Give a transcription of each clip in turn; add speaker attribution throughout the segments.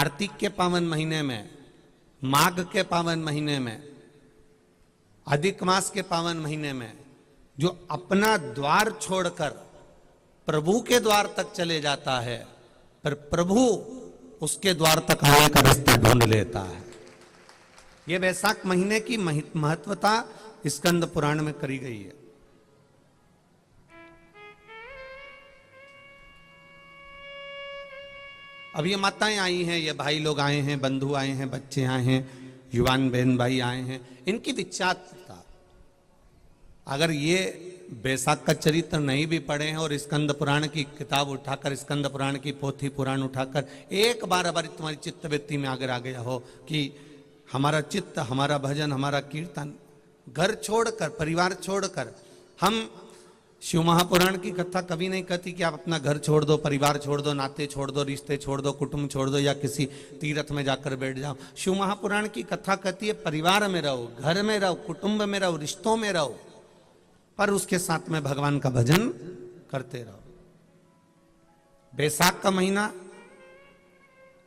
Speaker 1: कार्तिक के पावन महीने में, माघ के पावन महीने में, अधिक मास के पावन महीने में जो अपना द्वार छोड़कर प्रभु के द्वार तक चले जाता है, पर प्रभु उसके द्वार तक आने का रास्ता ढूंढ लेता है। यह वैशाख महीने की महत्वता स्कंद पुराण में करी गई है। अब ये माताएं आई हैं, ये भाई लोग आए हैं, बंधु आए हैं, बच्चे आए हैं, युवान बहन भाई आए हैं, इनकी विचारता अगर ये बैसाख का चरित्र नहीं भी पढ़े हैं और स्कंद पुराण की किताब उठाकर, स्कंद पुराण की पोथी पुराण उठाकर एक बार तुम्हारी चित्तवृत्ति में अगर आ गया हो कि हमारा चित्त, हमारा भजन, हमारा कीर्तन, घर छोड़कर, परिवार छोड़कर, हम शिव महापुराण की कथा कभी नहीं कहती कि आप अपना घर छोड़ दो, परिवार छोड़ दो, नाते छोड़ दो, रिश्ते छोड़ दो, कुटुंब छोड़ दो या किसी तीर्थ में जाकर बैठ जाओ। शिव महापुराण की कथा कहती है परिवार में रहो, घर में रहो, कुटुंब में रहो, रिश्तों में रहो, पर उसके साथ में भगवान का भजन करते रहो। बैसाख का महीना,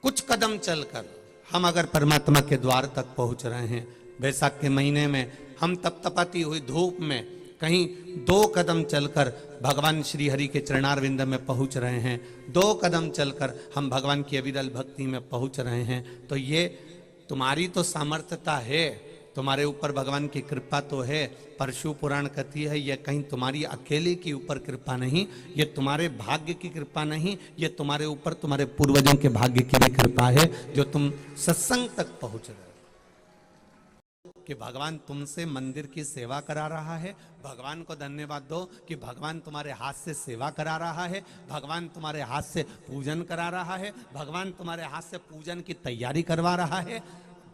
Speaker 1: कुछ कदम चलकर हम अगर परमात्मा के द्वार तक पहुंच रहे हैं, बैसाख के महीने में हम तपतपाती हुई धूप में कहीं 2 कदम चलकर भगवान श्री हरि के चरणारविंद में पहुंच रहे हैं, 2 कदम चलकर हम भगवान की अविरल भक्ति में पहुंच रहे हैं, तो ये तुम्हारी तो सामर्थ्यता है, तुम्हारे ऊपर भगवान की कृपा तो है, पर शिव पुराण कहती है ये कहीं तुम्हारी अकेले की ऊपर कृपा नहीं, ये तुम्हारे भाग्य की कृपा नहीं, ये तुम्हारे ऊपर तुम्हारे पूर्वजों के भाग्य की भी कृपा है जो तुम सत्संग तक पहुंच रहे हो। कि भगवान तुमसे मंदिर की सेवा करा रहा है, भगवान को धन्यवाद दो कि भगवान तुम्हारे हाथ से सेवा करा रहा है, भगवान तुम्हारे हाथ से पूजन करा रहा है, भगवान तुम्हारे हाथ से पूजन की तैयारी करवा रहा है।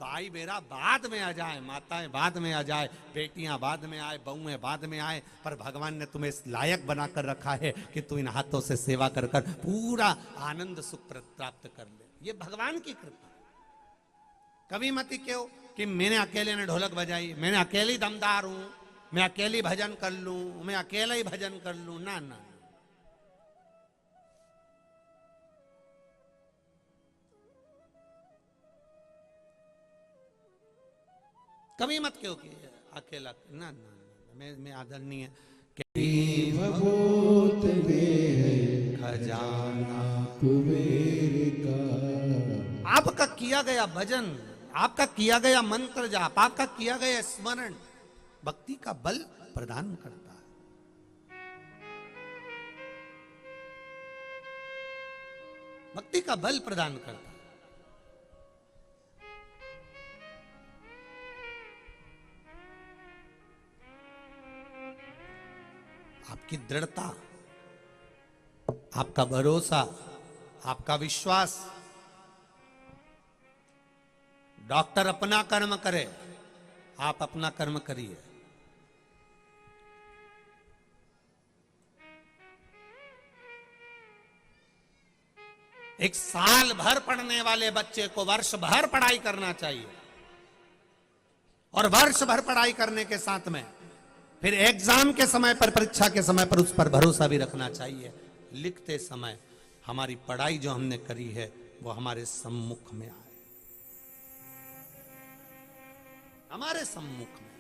Speaker 1: भाई बेरा बाद में आ जाए, माताएं बाद में आ जाए, बेटियां बाद में आए, बहुएं बाद में आए, पर भगवान ने तुम्हें इस लायक बनाकर रखा है कि तू इन हाथों से सेवा कर कर पूरा आनंद सुख प्राप्त कर ले। ये भगवान की कृपा। कभी मत क्यों कि मैंने अकेले ने ढोलक बजाई, मैंने अकेले दमदार हूं, मैं अकेली भजन कर लूं, मैं अकेला ही भजन कर लूं, ना ना। कभी मत क्यों कि अकेला, ना ना, मैं आदरणीय खजाना कुबेर का, आपका किया गया भजन, आपका किया गया मंत्र जाप, आपका किया गया स्मरण भक्ति का बल प्रदान करता है, भक्ति का बल प्रदान करता है। आपकी दृढ़ता, आपका भरोसा, आपका विश्वास। डॉक्टर अपना कर्म करे, आप अपना कर्म करिए। एक साल भर पढ़ने वाले बच्चे को वर्ष भर पढ़ाई करना चाहिए, और वर्ष भर पढ़ाई करने के साथ में फिर एग्जाम के समय पर, परीक्षा के समय पर उस पर भरोसा भी रखना चाहिए। लिखते समय हमारी पढ़ाई जो हमने करी है वो हमारे सम्मुख में आए, हमारे सम्मुख में।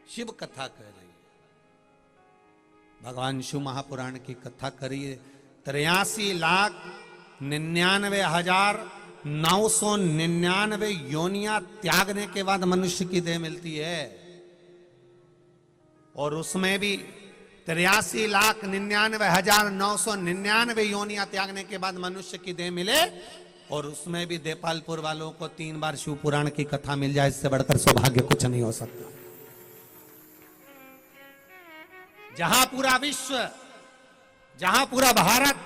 Speaker 1: शिव कथा कह रही है, भगवान शिव महापुराण की कथा करिए। 83,99,999 योनियां त्यागने के बाद मनुष्य की देह मिलती है, और उसमें भी 83,99,999 योनियां त्यागने के बाद मनुष्य की देह मिले, और उसमें भी देपालपुर वालों को 3 बार शिव पुराण की कथा मिल जाए, इससे बढ़कर सौभाग्य कुछ नहीं हो सकता। जहां पूरा विश्व, जहां पूरा भारत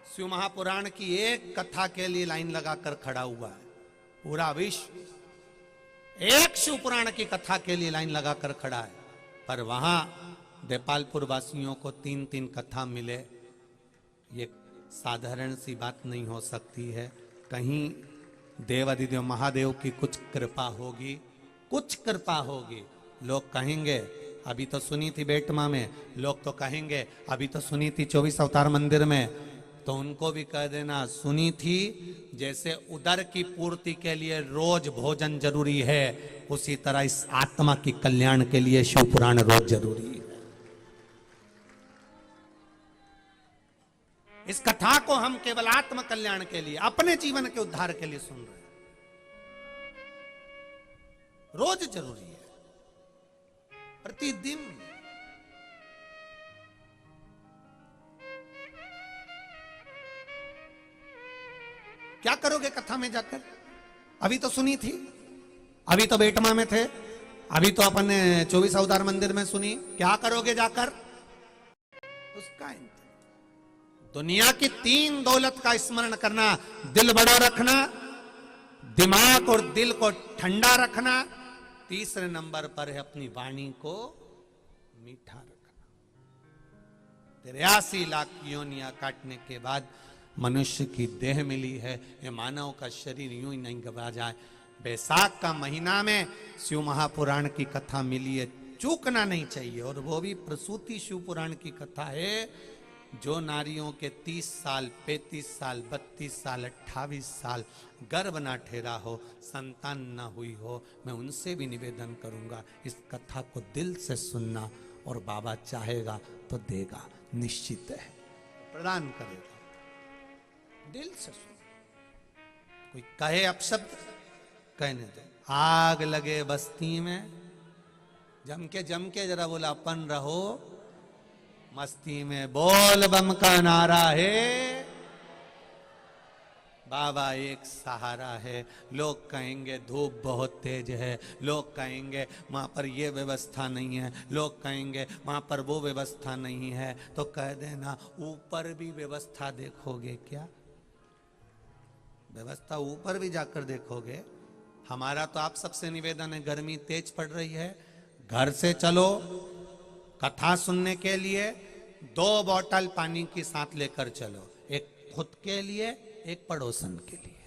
Speaker 1: शिव महापुराण की एक कथा के लिए लाइन लगाकर खड़ा हुआ है, पूरा विश्व एक शिव पुराण की कथा के लिए लाइन लगाकर खड़ा है, पर वहां देपालपुर वासियों को 3-3 कथा मिले, ये साधारण सी बात नहीं हो सकती है। कहीं देवादिदेव महादेव की कुछ कृपा होगी, कुछ कृपा होगी। लोग कहेंगे अभी तो सुनी थी बेटमा में, लोग तो कहेंगे अभी तो सुनी थी 24 अवतार मंदिर में, तो उनको भी कह देना सुनी थी। जैसे उदर की पूर्ति के लिए रोज भोजन जरूरी है, उसी तरह इस आत्मा की कल्याण के लिए शिव पुराण रोज जरूरी है। इस कथा को हम केवल आत्म कल्याण के लिए, अपने जीवन के उद्धार के लिए सुन रहे हैं। रोज जरूरी है, प्रतिदिन। क्या करोगे कथा में जाकर? अभी तो सुनी थी, अभी तो बेटमा में थे, अभी तो अपन 24 अवतार मंदिर में सुनी, क्या करोगे जाकर? उसका दुनिया की 3 दौलत का स्मरण करना, दिल बड़ा रखना, दिमाग और दिल को ठंडा रखना, तीसरे नंबर पर है अपनी वाणी को मीठा रखना। 83 लाख योनियां काटने के बाद मनुष्य की देह मिली है, ये मानव का शरीर यूं ही नहीं गवा जाए। बैसाख का महीना में शिव महापुराण की कथा मिली है, चूकना नहीं चाहिए। और वो भी प्रसूति शिव पुराण की कथा है, जो नारियों के 30 साल 35 साल 32 साल 28 साल गर्भ ना ठहरा हो, संतान ना हुई हो, मैं उनसे भी निवेदन करूंगा इस कथा को दिल से सुनना, और बाबा चाहेगा तो देगा, निश्चित है प्रदान करेगा। दिल से सुन, कोई कहे अपशब्द कहने दो। आग लगे बस्ती में, जम के जरा बोला अपन रहो मस्ती में, बोल बम का नारा है, बाबा एक सहारा है। लोग कहेंगे धूप बहुत तेज है, लोग कहेंगे वहां पर ये व्यवस्था नहीं है, लोग कहेंगे वहां पर वो व्यवस्था नहीं है, तो कह देना ऊपर भी व्यवस्था देखोगे क्या? व्यवस्था ऊपर भी जाकर देखोगे। हमारा तो आप सबसे निवेदन है, गर्मी तेज पड़ रही है, घर से चलो कथा सुनने के लिए 2 बोतल पानी की साथ लेकर चलो, एक खुद के लिए, एक पड़ोसन के लिए।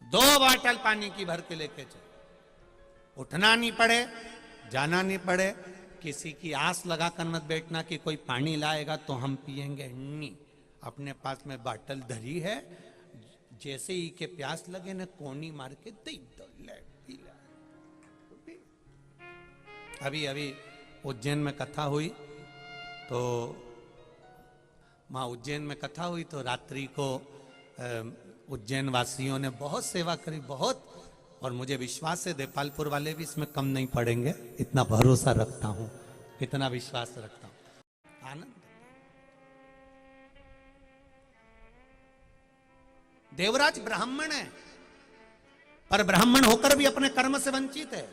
Speaker 1: 2 बोतल पानी की भर के लेके चलो, उठना नहीं पड़े, जाना नहीं पड़े, किसी की आस लगाकर मत बैठना कि कोई पानी लाएगा तो हम पिएंगे, नहीं। अपने पास में बाटल धरी है, जैसे ही के प्यास लगे न कोनी मार के दे दो, ले पी ले। अभी उज्जैन में कथा हुई, तो वहाँ उज्जैन में कथा हुई तो रात्रि को उज्जैन वासियों ने बहुत सेवा करी, बहुत। और मुझे विश्वास है देपालपुर वाले भी इसमें कम नहीं पड़ेंगे, इतना भरोसा रखता हूँ, इतना विश्वास रखता हूँ। आनंद। देवराज ब्राह्मण है, पर ब्राह्मण होकर भी अपने कर्म से वंचित है।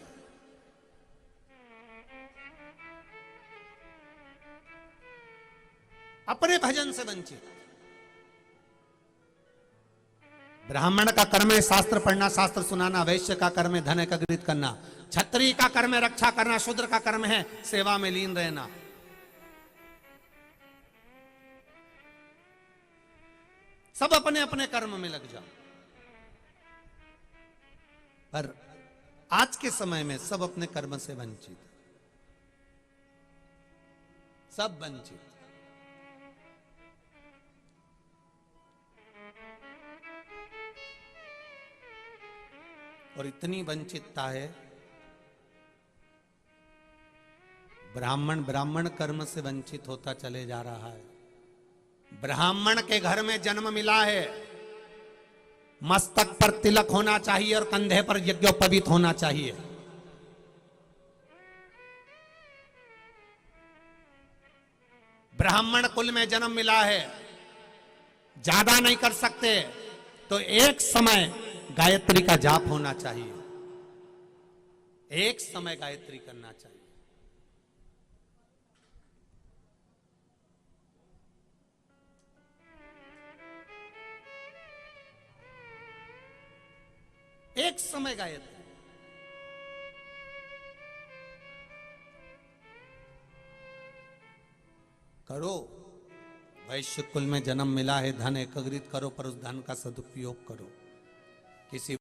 Speaker 1: अपने भजन से वंचित। ब्राह्मण का कर्म है शास्त्र पढ़ना, शास्त्र सुनाना, वैश्य का कर्म है धन एकत्रित करना, क्षत्रिय का कर्म है रक्षा करना, शूद्र का कर्म है सेवा में लीन रहना। सब अपने अपने कर्म में लग जाओ। पर आज के समय में सब अपने कर्म से वंचित, सब वंचित। और इतनी वंचितता है, ब्राह्मण कर्म से वंचित होता चले जा रहा है। ब्राह्मण के घर में जन्म मिला है, मस्तक पर तिलक होना चाहिए और कंधे पर यज्ञोपवीत होना चाहिए। ब्राह्मण कुल में जन्म मिला है, ज्यादा नहीं कर सकते, तो एक समय गायत्री का जाप होना चाहिए, एक समय गायत्री करना चाहिए। एक समय गायत्री। करो, वैश्य कुल में जन्म मिला है, धन एकत्रित करो, पर उस धन का सदुपयोग करो। किसी